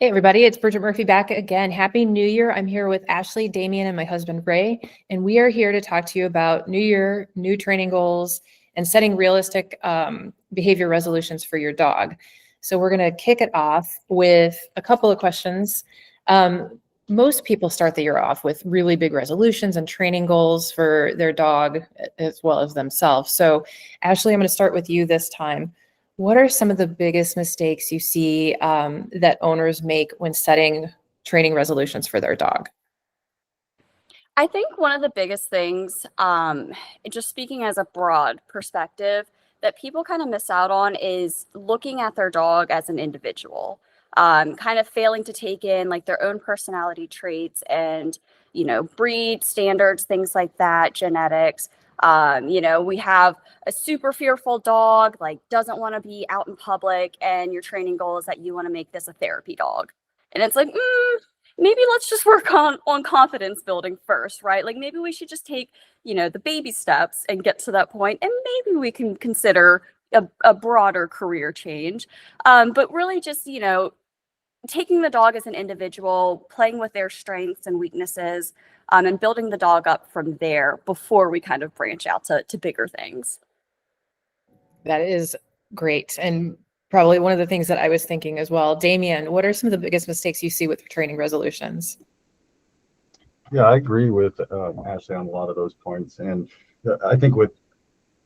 Hey everybody, it's Bridget Murphy back again. Happy New Year. I'm here with Ashley, Damien, and my husband Ray, and we are here to talk to you about New Year, new training goals, and setting realistic behavior resolutions for your dog. So we're going to kick it off with a couple of questions. Most people start the year off with really big resolutions and training goals for their dog as well as themselves. So Ashley, I'm going to start with you this time. What are some of the biggest mistakes you see that owners make when setting training resolutions for their dog? I think one of the biggest things, just speaking as a broad perspective, that people kind of miss out on is looking at their dog as an individual, kind of failing to take in like their own personality traits and, breed standards, things like that, genetics. We have a super fearful dog, like doesn't want to be out in public, and your training goal is that you want to make this a therapy dog. And it's like, maybe let's just work on confidence building first, right? Like maybe we should just take, the baby steps and get to that point, and maybe we can consider a broader career change. But really just, taking the dog as an individual, playing with their strengths and weaknesses, and building the dog up from there before we kind of branch out to bigger things. That is great. And probably one of the things that I was thinking as well. Damien, what are some of the biggest mistakes you see with training resolutions? Yeah, I agree with Ashley on a lot of those points. And I think with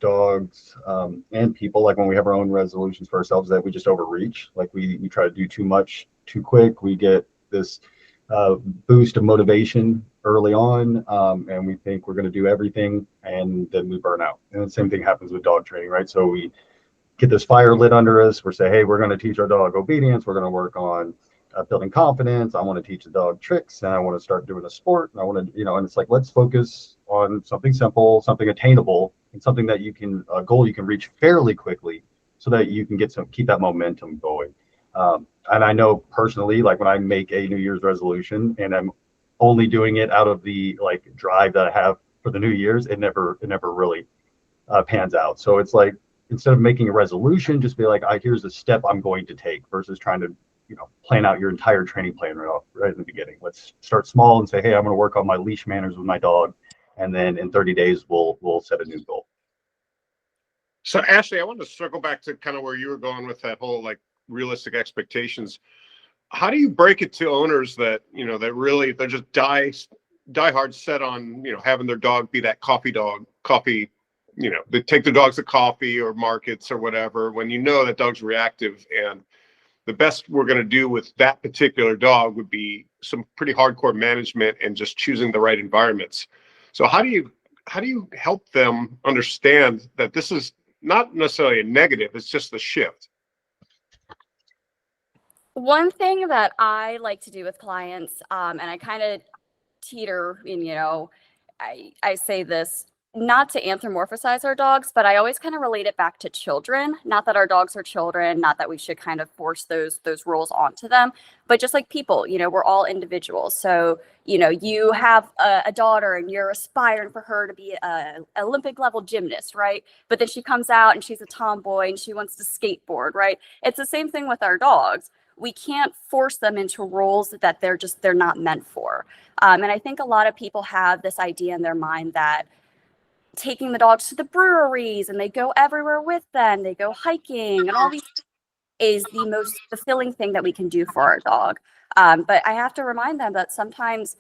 dogs and people, like when we have our own resolutions for ourselves, that we just overreach. Like we try to do too much too quick. We get this boost of motivation early on, and we think we're going to do everything, and then we burn out. And the same thing happens with dog training, right? So we get this fire lit under us. We're saying, hey, we're going to teach our dog obedience. We're going to work on building confidence. I want to teach the dog tricks, and I want to start doing a sport. And I want to, and it's like, let's focus on something simple, something attainable, and something that a goal you can reach fairly quickly, so that you can keep that momentum going. And I know personally, like when I make a New Year's resolution and I'm only doing it out of the like drive that I have for the New Year's, it never really pans out. So it's like, instead of making a resolution, just be like, here's the step I'm going to take, versus trying to, plan out your entire training plan right in the beginning. Let's start small and say, hey, I'm going to work on my leash manners with my dog, and then in 30 days we'll set a new goal. So Ashley, I wanted to circle back to kind of where you were going with that whole like realistic expectations. How do you break it to owners that, that really, they're just die hard set on, having their dog be that coffee dog, they take their dogs to coffee or markets or whatever, when that dog's reactive, and the best we're going to do with that particular dog would be some pretty hardcore management and just choosing the right environments. So how do you help them understand that this is not necessarily a negative, it's just the shift? One thing that I like to do with clients, and I kind of teeter in, I say this not to anthropomorphize our dogs, but I always kind of relate it back to children. Not that our dogs are children, not that we should kind of force those roles onto them, but just like people, we're all individuals. So, you have a daughter and you're aspiring for her to be a Olympic level gymnast, right? But then she comes out and she's a tomboy and she wants to skateboard, right? It's the same thing with our dogs. We can't force them into roles that they're not meant for. And I think a lot of people have this idea in their mind that taking the dogs to the breweries and they go everywhere with them, they go hiking and all these is the most fulfilling thing that we can do for our dog. But I have to remind them that sometimes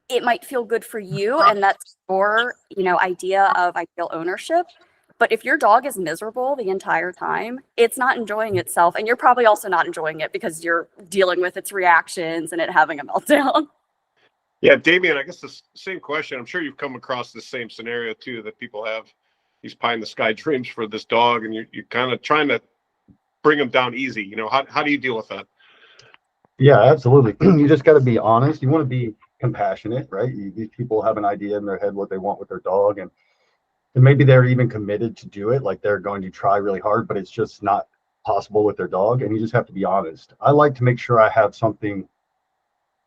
it might feel good for you, and that's your, idea of ideal ownership. But if your dog is miserable the entire time, it's not enjoying itself. And you're probably also not enjoying it because you're dealing with its reactions and it having a meltdown. Yeah, Damien, I guess the same question. I'm sure you've come across the same scenario too, that people have these pie in the sky dreams for this dog, and you're kind of trying to bring them down easy. How do you deal with that? Yeah, absolutely. You just got to be honest. You want to be compassionate, right? These people have an idea in their head what they want with their dog, and maybe they're even committed to do it. Like they're going to try really hard, but it's just not possible with their dog. And you just have to be honest. I like to make sure I have something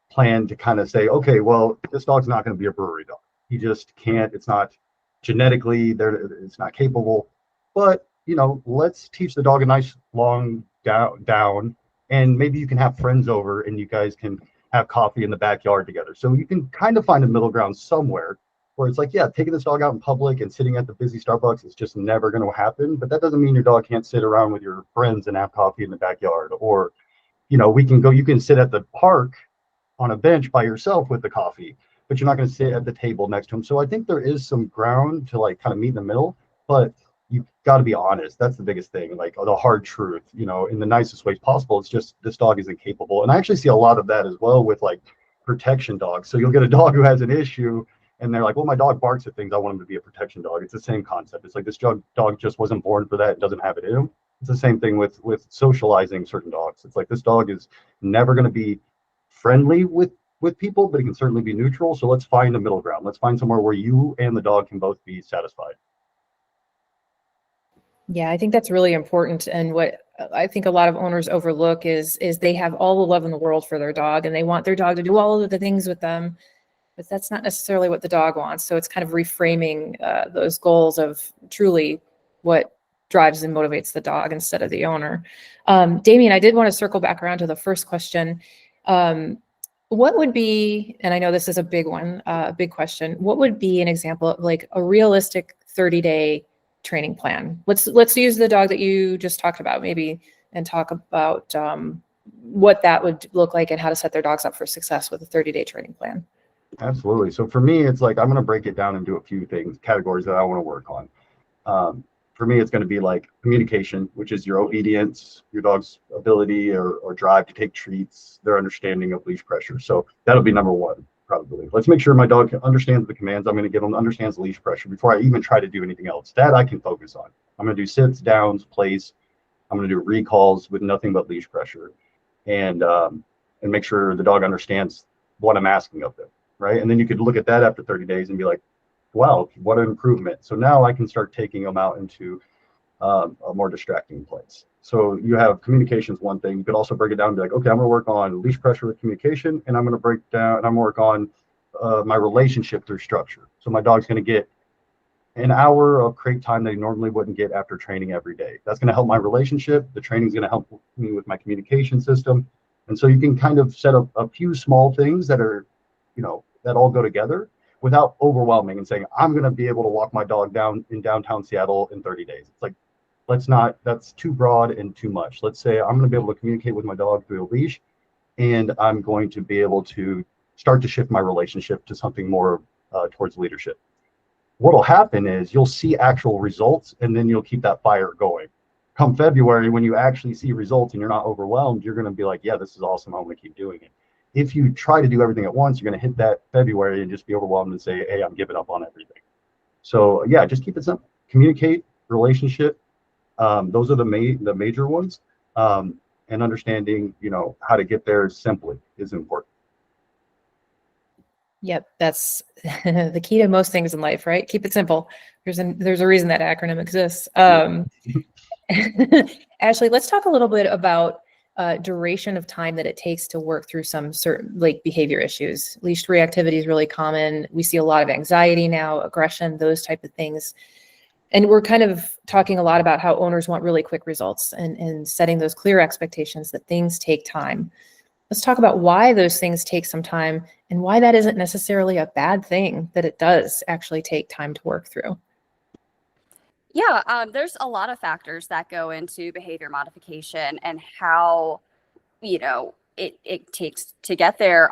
planned to kind of say, okay, well, this dog's not going to be a brewery dog. He just can't. It's not genetically there. It's not capable. But let's teach the dog a nice long down and maybe you can have friends over and you guys can have coffee in the backyard together. So you can kind of find a middle ground somewhere where it's like, yeah, taking this dog out in public and sitting at the busy Starbucks is just never going to happen. But that doesn't mean your dog can't sit around with your friends and have coffee in the backyard. Or, you can sit at the park on a bench by yourself with the coffee, but you're not going to sit at the table next to him. So I think there is some ground to like kind of meet in the middle, but you've got to be honest. That's the biggest thing, like the hard truth, in the nicest ways possible. It's just this dog isn't capable. And I actually see a lot of that as well with like protection dogs. So you'll get a dog who has an issue and they're like, well, my dog barks at things. I want him to be a protection dog. It's the same concept. It's like this dog just wasn't born for that. It doesn't have it in him. It's the same thing with socializing certain dogs. It's like this dog is never going to be friendly with people, but it can certainly be neutral. So let's find a middle ground. Let's find somewhere where you and the dog can both be satisfied. Yeah, I think that's really important. And what I think a lot of owners overlook is they have all the love in the world for their dog and they want their dog to do all of the things with them, but that's not necessarily what the dog wants. So it's kind of reframing those goals of truly what drives and motivates the dog instead of the owner. Damien, I did want to circle back around to the first question. What would be, and I know this is a big one, a big question, what would be an example of like a realistic 30-day training plan? Let's use the dog that you just talked about maybe and talk about what that would look like and how to set their dogs up for success with a 30-day training plan. Absolutely. So for me, it's like I'm going to break it down into a few categories that I want to work on. For me, it's going to be like communication, which is your obedience, your dog's ability or drive to take treats, their understanding of leash pressure. So that'll be number one, probably. Let's make sure my dog understands the commands I'm going to give him, understands leash pressure before I even try to do anything else. That I can focus on. I'm going to do sits, downs, plays. I'm going to do recalls with nothing but leash pressure, and make sure the dog understands what I'm asking of them, right? And then you could look at that after 30 days and be like, wow, what an improvement. So now I can start taking them out into a more distracting place. So you have communications, one thing. You could also break it down and be like, okay, I'm going to work on leash pressure with communication, and I'm going to break down and I'm going to work on my relationship through structure. So my dog's going to get an hour of crate time that he normally wouldn't get after training every day. That's going to help my relationship. The training is going to help me with my communication system. And so you can kind of set up a few small things that are, that all go together without overwhelming and saying, I'm going to be able to walk my dog down in downtown Seattle in 30 days. It's like, that's too broad and too much. Let's say I'm going to be able to communicate with my dog through a leash, and I'm going to be able to start to shift my relationship to something more towards leadership. What'll happen is you'll see actual results, and then you'll keep that fire going. Come February, when you actually see results and you're not overwhelmed, you're going to be like, yeah, this is awesome. I'm going to keep doing it. If you try to do everything at once, you're going to hit that February and just be overwhelmed and say, hey, I'm giving up on everything. So yeah, just keep it simple. Communicate, relationship. Those are the major ones. And understanding, how to get there simply is important. Yep, that's the key to most things in life, right? Keep it simple. There's a reason that acronym exists. Ashley, let's talk a little bit about duration of time that it takes to work through some certain behavior issues. Leash reactivity is really common. We see a lot of anxiety now, aggression, those type of things. And we're kind of talking a lot about how owners want really quick results and setting those clear expectations that things take time. Let's talk about why those things take some time and why that isn't necessarily a bad thing, that it does actually take time to work through. Yeah, there's a lot of factors that go into behavior modification and how, it takes to get there.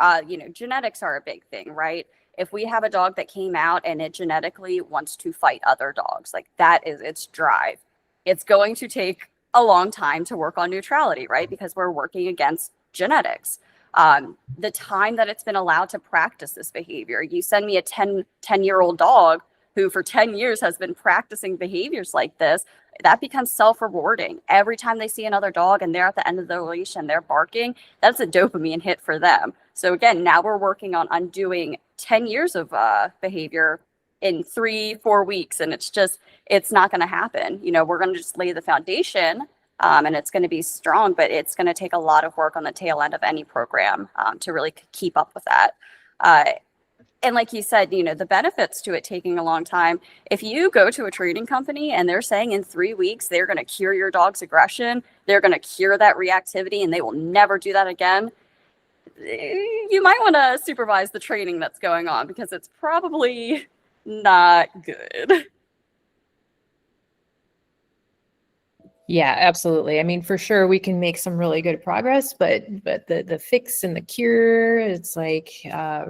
Genetics are a big thing, right? If we have a dog that came out and it genetically wants to fight other dogs, like that is its drive, it's going to take a long time to work on neutrality, right? Because we're working against genetics. The time that it's been allowed to practice this behavior. You send me a 10-year-old dog who for 10 years has been practicing behaviors like this, that becomes self-rewarding. Every time they see another dog and they're at the end of the leash and they're barking, that's a dopamine hit for them. So again, now we're working on undoing 10 years of behavior in 3-4 weeks. And it's not going to happen. We're going to just lay the foundation and it's going to be strong, but it's going to take a lot of work on the tail end of any program to really keep up with that. And like you said, the benefits to it taking a long time. If you go to a training company and they're saying in 3 weeks they're going to cure your dog's aggression, they're going to cure that reactivity, and they will never do that again, you might want to supervise the training that's going on, because it's probably not good. Yeah, absolutely. I mean, for sure, we can make some really good progress, but the fix and the cure, it's like,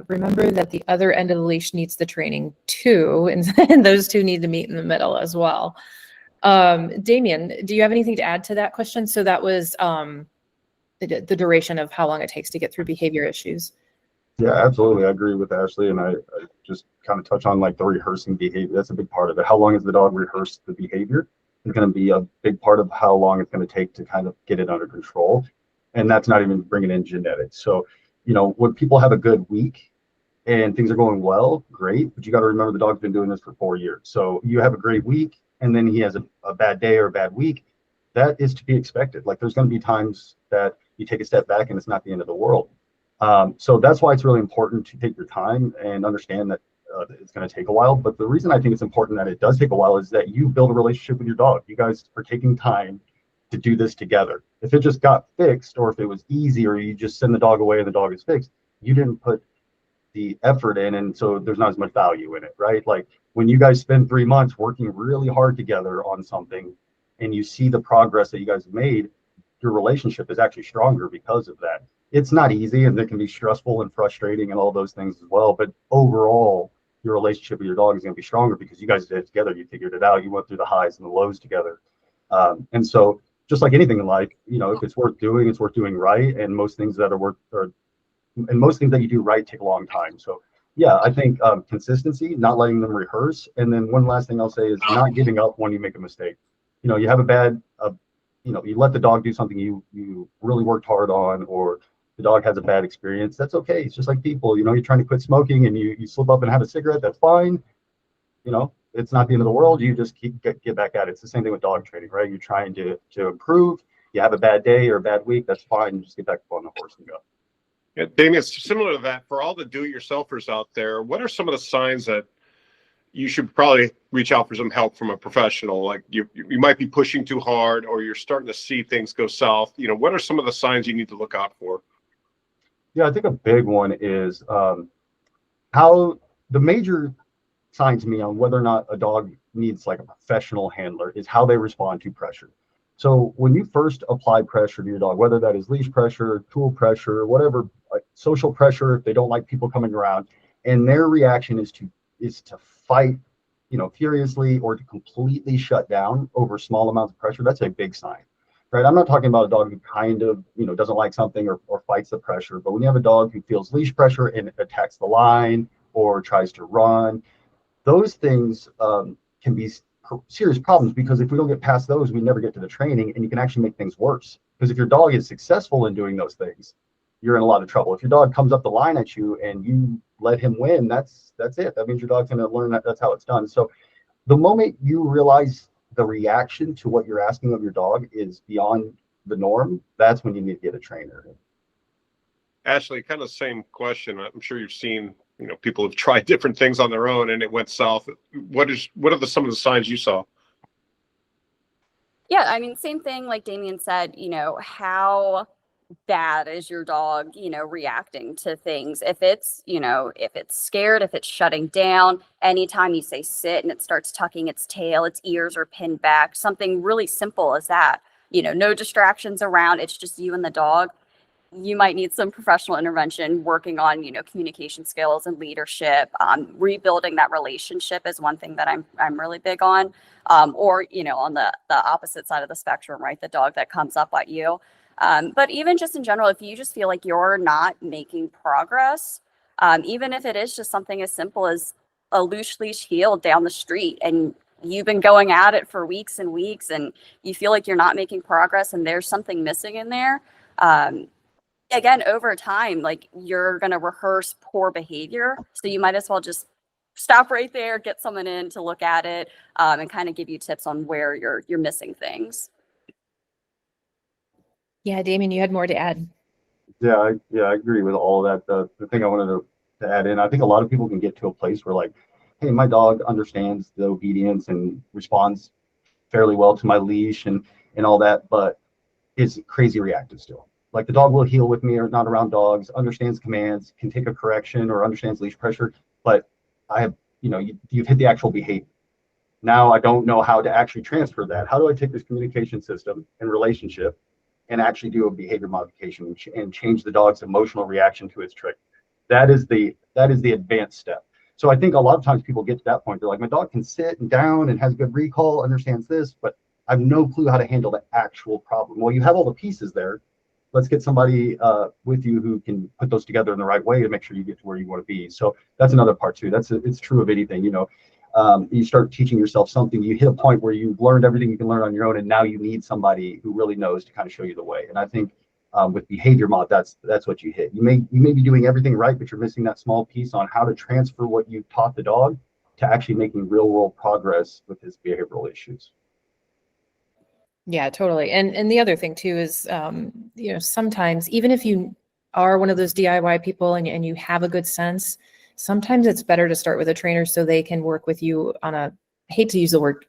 remember that the other end of the leash needs the training too, and those two need to meet in the middle as well. Damien, do you have anything to add to that question? So that was the duration of how long it takes to get through behavior issues. Yeah, absolutely. I agree with Ashley, and I just kind of touch on like the rehearsing behavior. That's a big part of it. How long has the dog rehearsed the behavior is going to be a big part of how long it's going to take to kind of get it under control. And that's not even bringing in genetics. So, when people have a good week and things are going well, great. But you got to remember the dog's been doing this for 4 years. So you have a great week and then he has a bad day or a bad week. That is to be expected. Like, there's going to be times that you take a step back and it's not the end of the world. So that's why it's really important to take your time and understand that it's going to take a while. But the reason I think it's important that it does take a while is that you build a relationship with your dog. You guys are taking time to do this together. If it just got fixed, or if it was easy, or you just send the dog away and the dog is fixed, you didn't put the effort in, and so there's not as much value in it, right? Like, when you guys spend 3 months working really hard together on something and you see the progress that you guys have made, your relationship is actually stronger because of that. It's not easy, and it can be stressful and frustrating and all those things as well, but overall your relationship with your dog is going to be stronger because you guys did it together. You figured it out. You went through the highs and the lows together. And so, just like anything in life, if it's worth doing, it's worth doing right. And most things that most things that you do right take a long time. So yeah, I think consistency, not letting them rehearse. And then one last thing I'll say is not giving up when you make a mistake. You have a bad, you let the dog do something you really worked hard on, or the dog has a bad experience. That's okay. It's just like people, you're trying to quit smoking and you slip up and have a cigarette. That's fine. It's not the end of the world. You just get back at it. It's the same thing with dog training, right? You're trying to improve. You have a bad day or a bad week. That's fine. You just get back on the horse and go. Yeah, Damien, it's similar to that. For all the do-it-yourselfers out there, what are some of the signs that you should probably reach out for some help from a professional? Like, you might be pushing too hard, or you're starting to see things go south. What are some of the signs you need to look out for? Yeah, I think a big one is how the major sign to me on whether or not a dog needs like a professional handler is how they respond to pressure. So when you first apply pressure to your dog, whether that is leash pressure, tool pressure, whatever, like social pressure, if they don't like people coming around, and their reaction is to fight, furiously, or to completely shut down over small amounts of pressure, that's a big sign, right? I'm not talking about a dog who kind of, doesn't like something or fights the pressure, but when you have a dog who feels leash pressure and attacks the line or tries to run, those things can be serious problems, because if we don't get past those, we never get to the training, and you can actually make things worse. Because if your dog is successful in doing those things, you're in a lot of trouble. If your dog comes up the line at you and you let him win, that's it. That means your dog's going to learn that's how it's done. So the moment you realize the reaction to what you're asking of your dog is beyond the norm, that's when you need to get a trainer. Ashley, kind of same question. I'm sure you've seen, people have tried different things on their own and it went south. What are some of the signs you saw? Yeah, I mean, same thing like Damien said, how bad is your dog, reacting to things? If it's, if it's scared, if it's shutting down, anytime you say sit and it starts tucking its tail, its ears are pinned back, something really simple as that, no distractions around, it's just you and the dog, you might need some professional intervention, working on, communication skills and leadership. Rebuilding that relationship is one thing that I'm really big on. Or, on the opposite side of the spectrum, right? The dog that comes up at you. But even just in general, if you just feel like you're not making progress, even if it is just something as simple as a loose leash heel down the street, and you've been going at it for weeks and weeks, and you feel like you're not making progress and there's something missing in there, again, over time, like, you're going to rehearse poor behavior. So you might as well just stop right there, get someone in to look at it, and kind of give you tips on where you're missing things. Yeah, Damien, you had more to add. Yeah, I agree with all that. The thing I wanted to to add in. I think a lot of people can get to a place where like, hey, my dog understands the obedience and responds fairly well to my leash and all that, but is crazy reactive still. Like the dog will heel with me or not around dogs, understands commands, can take a correction or understands leash pressure, but I have, you've hit the actual behavior. Now I don't know how to actually transfer that. How do I take this communication system and relationship and actually do a behavior modification and change the dog's emotional reaction to its trick? That is the advanced step. So I think a lot of times people get to that point. They're like, my dog can sit and down and has good recall, understands this, but I have no clue how to handle the actual problem. Well, you have all the pieces there. Let's get somebody with you who can put those together in the right way to make sure you get to where you want to be. So that's another part too. It's true of anything. You start teaching yourself something, you hit a point where you've learned everything you can learn on your own, and now you need somebody who really knows to kind of show you the way. And I think with behavior mod, that's what you hit. You may be doing everything right, but you're missing that small piece on how to transfer what you've taught the dog to actually making real world progress with his behavioral issues. Yeah, totally. And the other thing too is, sometimes even if you are one of those DIY people and you have a good sense, sometimes it's better to start with a trainer so they can work with you on I hate to use the word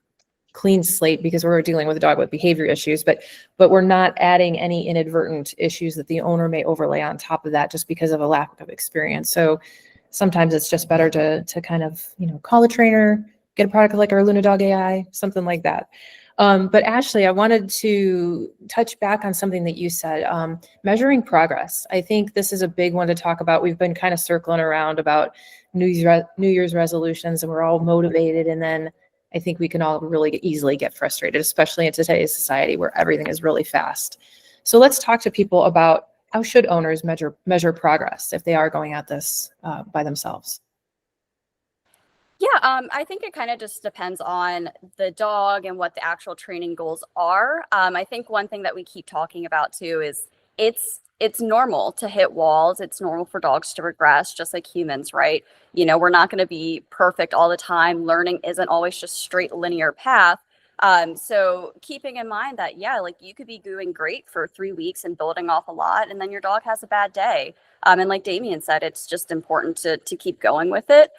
clean slate because we're dealing with a dog with behavior issues, but we're not adding any inadvertent issues that the owner may overlay on top of that just because of a lack of experience. So sometimes it's just better to kind of, call a trainer, get a product like our LunaDogAI, something like that. But Ashley, I wanted to touch back on something that you said, measuring progress. I think this is a big one to talk about. We've been kind of circling around about New Year's resolutions, and we're all motivated. And then I think we can all really easily get frustrated, especially in today's society where everything is really fast. So let's talk to people about how should owners measure progress if they are going at this by themselves. Yeah, I think it kind of just depends on the dog and what the actual training goals are. I think one thing that we keep talking about too is it's normal to hit walls. It's normal for dogs to regress, just like humans, right? We're not going to be perfect all the time. Learning isn't always just straight linear path. So keeping in mind that, yeah, like you could be doing great for 3 weeks and building off a lot, and then your dog has a bad day. And like Damien said, it's just important to keep going with it.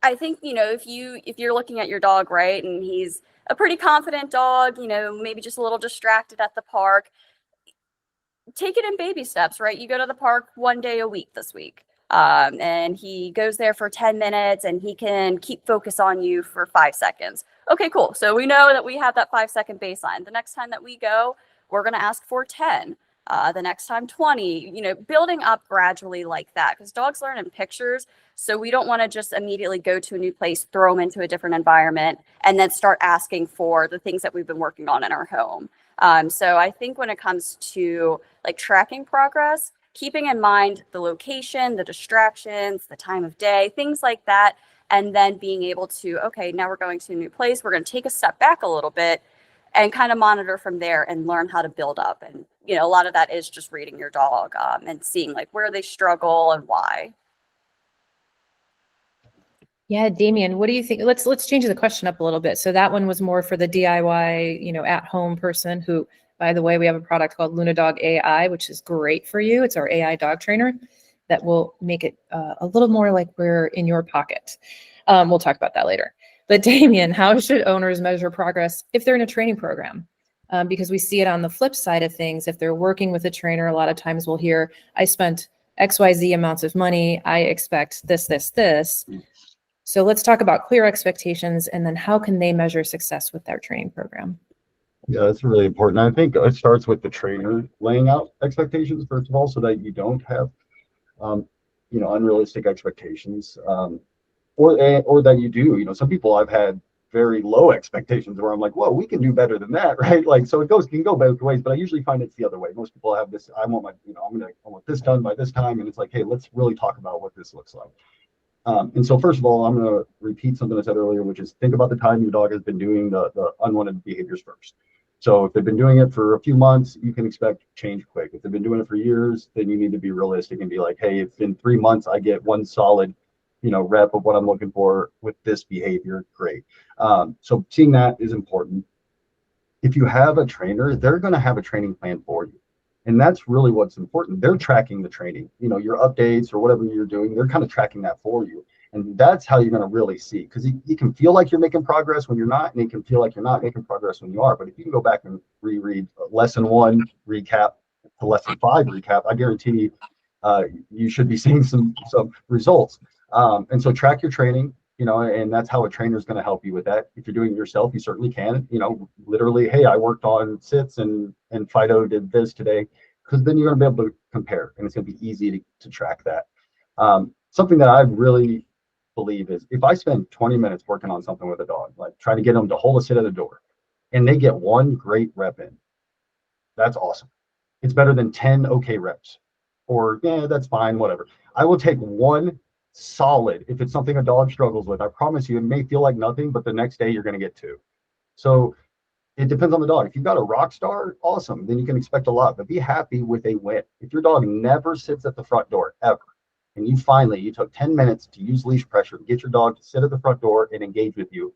I think, if you're looking at your dog, right, and he's a pretty confident dog, maybe just a little distracted at the park, take it in baby steps, right? You go to the park 1 day a week this week, and he goes there for 10 minutes and he can keep focus on you for 5 seconds. Okay, cool. So we know that we have that 5-second baseline. The next time that we go, we're going to ask for 10. The next time 20, building up gradually like that, because dogs learn in pictures. So we don't want to just immediately go to a new place, throw them into a different environment, and then start asking for the things that we've been working on in our home. So I think when it comes to like tracking progress, keeping in mind the location, the distractions, the time of day, things like that, and then being able to, okay, now we're going to a new place. We're going to take a step back a little bit and kind of monitor from there and learn how to build up. And, a lot of that is just reading your dog and seeing like where they struggle and why. Yeah, Damien, what do you think? Let's change the question up a little bit. So that one was more for the DIY, at home person who, by the way, we have a product called LunaDogAI, which is great for you. It's our AI dog trainer that will make it a little more like we're in your pocket. We'll talk about that later. But Damien, how should owners measure progress if they're in a training program? Because we see it on the flip side of things. If they're working with a trainer, a lot of times we'll hear, I spent XYZ amounts of money. I expect this, this, this. So let's talk about clear expectations and then how can they measure success with their training program? Yeah, that's really important. I think it starts with the trainer laying out expectations, first of all, so that you don't have, unrealistic expectations, or that you do. Some people I've had very low expectations where I'm like, whoa, we can do better than that, right? Like, so it can go both ways, but I usually find it's the other way. Most people have this, I want this done by this time, and it's like, hey, let's really talk about what this looks like. And so first of all, I'm going to repeat something I said earlier, which is think about the time your dog has been doing the unwanted behaviors first. So if they've been doing it for a few months, you can expect change quick. If they've been doing it for years, then you need to be realistic and be like, hey, if in 3 months I get one solid, rep of what I'm looking for with this behavior, great. So seeing that is important. If you have a trainer, they're going to have a training plan for you. And that's really what's important. They're tracking the training, your updates or whatever you're doing, they're kind of tracking that for you. And that's how you're going to really see, because you can feel like you're making progress when you're not, and you can feel like you're not making progress when you are. But if you can go back and reread lesson 1 recap to lesson 5 recap, I guarantee you should be seeing some results. And so track your training, and that's how a trainer is going to help you with that. If you're doing it yourself, you certainly can, literally, hey, I worked on sits and Fido did this today, because then you're going to be able to compare, and it's going to be easy to track that. Something that I really believe is, if I spend 20 minutes working on something with a dog, like trying to get them to hold a sit at a door, and they get 1 great rep in, that's awesome. It's better than 10 okay reps, or yeah, that's fine, whatever. I will take 1 solid, if it's something a dog struggles with. I promise you, it may feel like nothing, but the next day you're going to get 2. So it depends on the dog. If you've got a rock star, awesome, then you can expect a lot, but be happy with a win. If your dog never sits at the front door ever, and you took 10 minutes to use leash pressure to get your dog to sit at the front door and engage with you,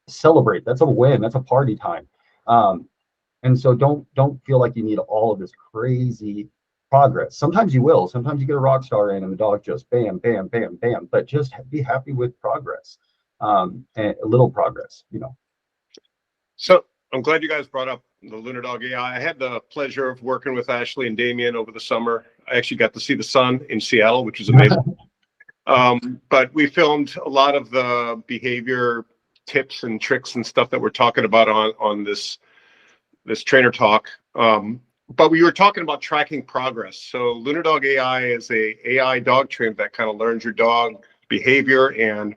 celebrate. That's a win. That's a party time. And so don't feel like you need all of this crazy progress. Sometimes you will. Sometimes you get a rock star in and the dog just bam, bam, bam, bam. But just be happy with progress, and a little progress. So I'm glad you guys brought up the LunaDogAI. I had the pleasure of working with Ashley and Damien over the summer. I actually got to see the sun in Seattle, which was amazing. But we filmed a lot of the behavior tips and tricks and stuff that we're talking about on this trainer talk. But we were talking about tracking progress. So LunaDogAI is a AI dog trainer that kind of learns your dog behavior, and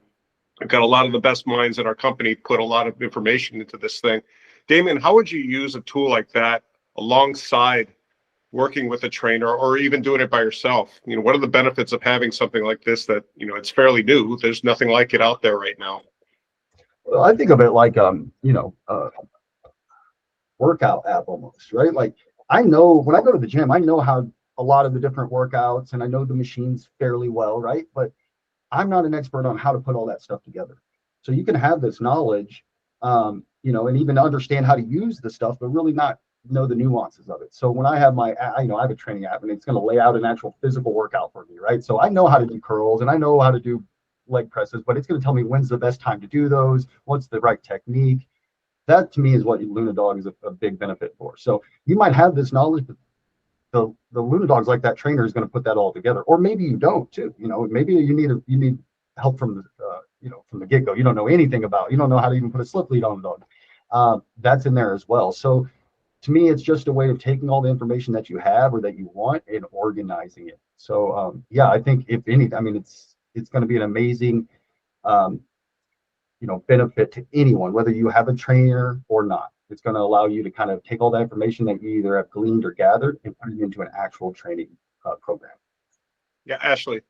I've got a lot of the best minds at our company put a lot of information into this thing. Damien, how would you use a tool like that alongside working with a trainer, or even doing it by yourself? What are the benefits of having something like this that, it's fairly new? There's nothing like it out there right now. Well, I think of it like, workout app almost, right? Like, I know when I go to the gym, I know how a lot of the different workouts, and I know the machines fairly well, right? But I'm not an expert on how to put all that stuff together. So you can have this knowledge, and even understand how to use the stuff, but really not know the nuances of it. So when I have I have a training app, and it's going to lay out an actual physical workout for me, right? So I know how to do curls, and I know how to do leg presses, but it's going to tell me when's the best time to do those, what's the right technique. That to me is what LunaDog is a big benefit for. So you might have this knowledge, but the LunaDog's like that trainer is going to put that all together. Or maybe you don't too. Maybe you need help from the get-go. You don't know anything about. You don't know how to even put a slip lead on the dog. That's in there as well. So to me, it's just a way of taking all the information that you have or that you want and organizing it. So I think if anything, it's going to be an amazing benefit to anyone, whether you have a trainer or not. It's going to allow you to kind of take all that information that you either have gleaned or gathered and put it into an actual training program. Yeah, Ashley.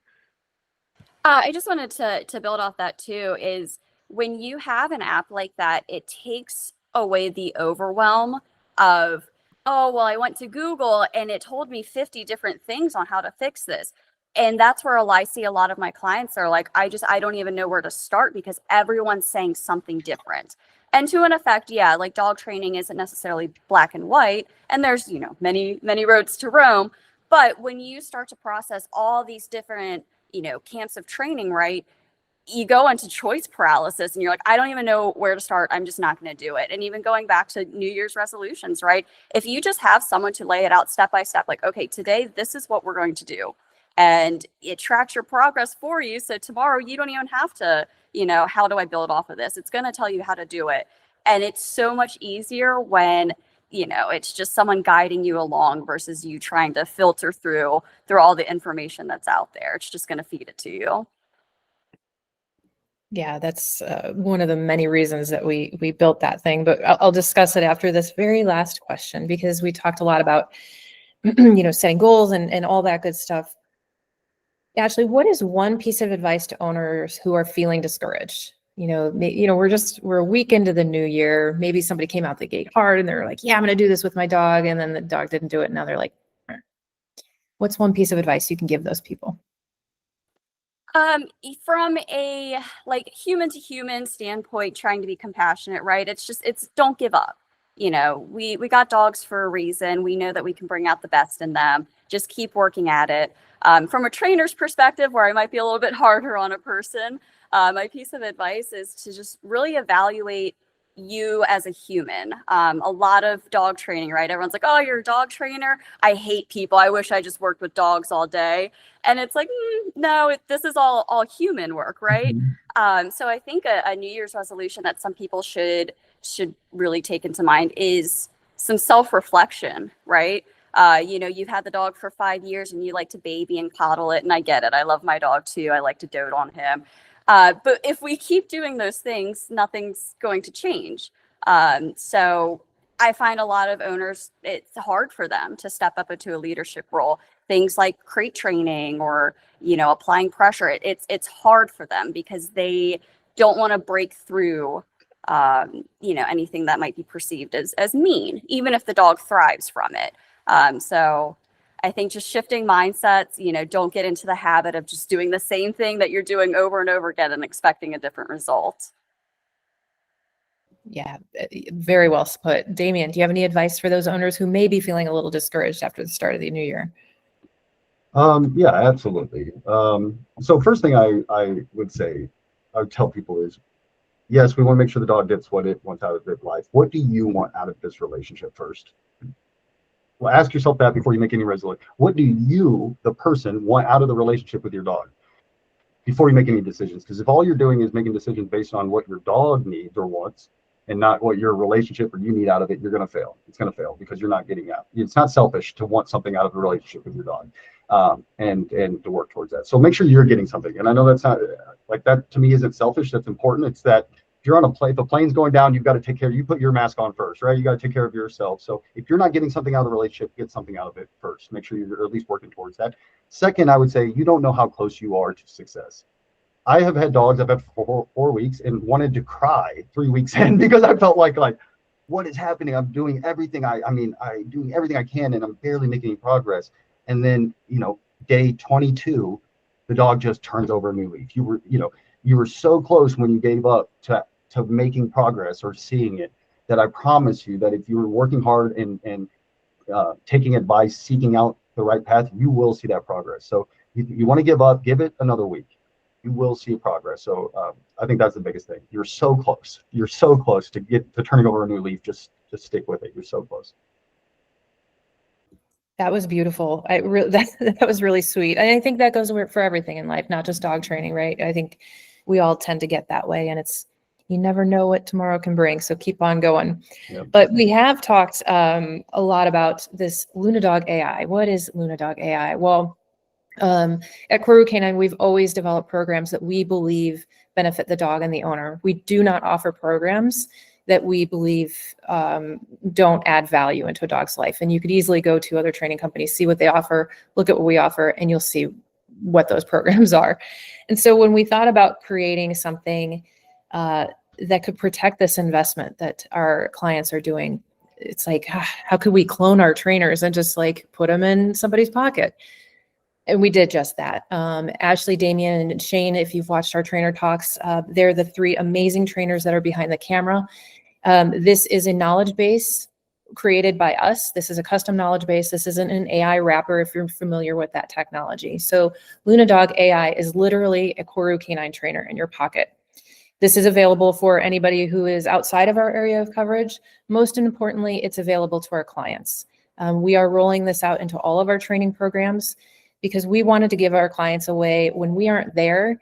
I just wanted to build off that too, is when you have an app like that, it takes away the overwhelm of, oh, well, I went to Google and it told me 50 different things on how to fix this. And that's where I see a lot of my clients are like, I don't even know where to start, because everyone's saying something different. And to an effect, yeah, like dog training isn't necessarily black and white, and there's, many, many roads to Rome. But when you start to process all these different, camps of training, right, you go into choice paralysis and you're like, I don't even know where to start. I'm just not going to do it. And even going back to New Year's resolutions, right? If you just have someone to lay it out step by step, like, okay, today, this is what we're going to do. And it tracks your progress for you. So tomorrow you don't even have to, how do I build off of this? It's going to tell you how to do it. And it's so much easier when, it's just someone guiding you along versus you trying to filter through all the information that's out there. It's just going to feed it to you. Yeah, that's one of the many reasons that we built that thing. But I'll discuss it after this very last question, because we talked a lot about, setting goals and all that good stuff. Ashley, what is one piece of advice to owners who are feeling discouraged? We're a week into the new year. Maybe somebody came out the gate hard and they're like, yeah, I'm going to do this with my dog. And then the dog didn't do it. And now they're like, what's one piece of advice you can give those people? From a human to human standpoint, trying to be compassionate, right? It's don't give up. you know, we got dogs for a reason. We know that we can bring out the best in them. Just keep working at it. From a trainer's perspective, where I might be a little bit harder on a person, my piece of advice is to just really evaluate you as a human. A lot of dog training, right? Everyone's like, oh, you're a dog trainer. I hate people. I wish I just worked with dogs all day. And it's like, no, this is all human work, right? So I think a New Year's resolution that some people should really take into mind is some self-reflection, right? You know, you've had the dog for 5 years and you like to baby and coddle it. And I get it. I love my dog too. I like to dote on him. But if we keep doing those things, nothing's going to change. So I find a lot of owners, it's hard for them to step up into a leadership role. Things like crate training or, you know, applying pressure. It's hard for them because they don't want to break through, you know, anything that might be perceived as mean, even if the dog thrives from it. So I think just shifting mindsets, you know, don't get into the habit of just doing the same thing that you're doing over and over again and expecting a different result. Yeah, very well put. Damien, do you have any advice for those owners who may be feeling a little discouraged after the start of the new year? Yeah, absolutely. So first thing I would say, I would tell people is, yes, we want to make sure the dog gets what it wants out of its life. What do you want out of this relationship first? Well, ask yourself that before you make any resolution. What do you, the person, want out of the relationship with your dog before you make any decisions? Because if all you're doing is making decisions based on what your dog needs or wants and not what your relationship or you need out of it, you're going to fail. It's going to fail because you're not getting out. It's not selfish to want something out of the relationship with your dog, and to work towards that. So make sure you're getting something. And I know that's not like that to me isn't selfish. That's important. It's that if you're on a plane, if a plane's going down, you've got to take care. You put your mask on first, right? You got to take care of yourself. So if you're not getting something out of the relationship, get something out of it first. Make sure you're at least working towards that. Second, I would say you don't know how close you are to success. I have had dogs I've had for 4 weeks and wanted to cry 3 weeks in because I felt like what is happening? I'm doing everything. I'm doing everything I can and I'm barely making any progress. And then, you know, day 22, the dog just turns over a new leaf. You were so close when you gave up to making progress or seeing it, that I promise you that if you were working hard and taking advice, seeking out the right path, you will see that progress. So you want to give up, give it another week. You will see progress. So I think that's the biggest thing. You're so close. You're so close to turning over a new leaf. Just stick with it. You're so close. That was beautiful. That was really sweet. And I think that goes for everything in life, not just dog training, right? I think we all tend to get that way, and you never know what tomorrow can bring. So keep on going. Yep. But we have talked a lot about this LunaDogAI. What is LunaDogAI? Well, at Koru K9, we've always developed programs that we believe benefit the dog and the owner. We do not offer programs that we believe don't add value into a dog's life. And you could easily go to other training companies, see what they offer, look at what we offer, and you'll see what those programs are. And so when we thought about creating something that could protect this investment that our clients are doing, it's like, how could we clone our trainers and just like put them in somebody's pocket? And we did just that. Ashley, Damien, and Shane, if you've watched our trainer talks, they're the 3 amazing trainers that are behind the camera. This is a knowledge base created by us. This is a custom knowledge base. This isn't an AI wrapper if you're familiar with that technology. So LunaDogAI is literally a Koru K9 trainer in your pocket. This is available for anybody who is outside of our area of coverage. Most importantly, it's available to our clients. We are rolling this out into all of our training programs because we wanted to give our clients a way when we aren't there.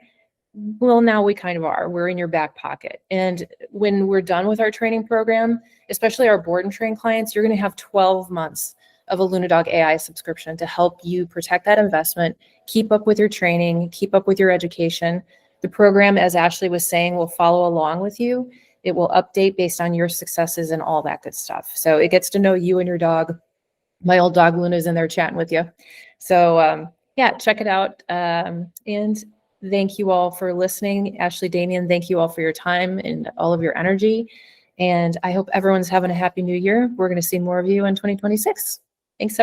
Well, now we kind of are. We're in your back pocket. And when we're done with our training program, especially our board and train clients, you're going to have 12 months of a LunaDogAI subscription to help you protect that investment, keep up with your training, keep up with your education. The program, as Ashley was saying, will follow along with you. It will update based on your successes and all that good stuff. So it gets to know you and your dog. My old dog Luna's in there chatting with you. So yeah, check it out. And thank you all for listening. Ashley, Damien, thank you all for your time and all of your energy. And I hope everyone's having a happy new year. We're going to see more of you in 2026.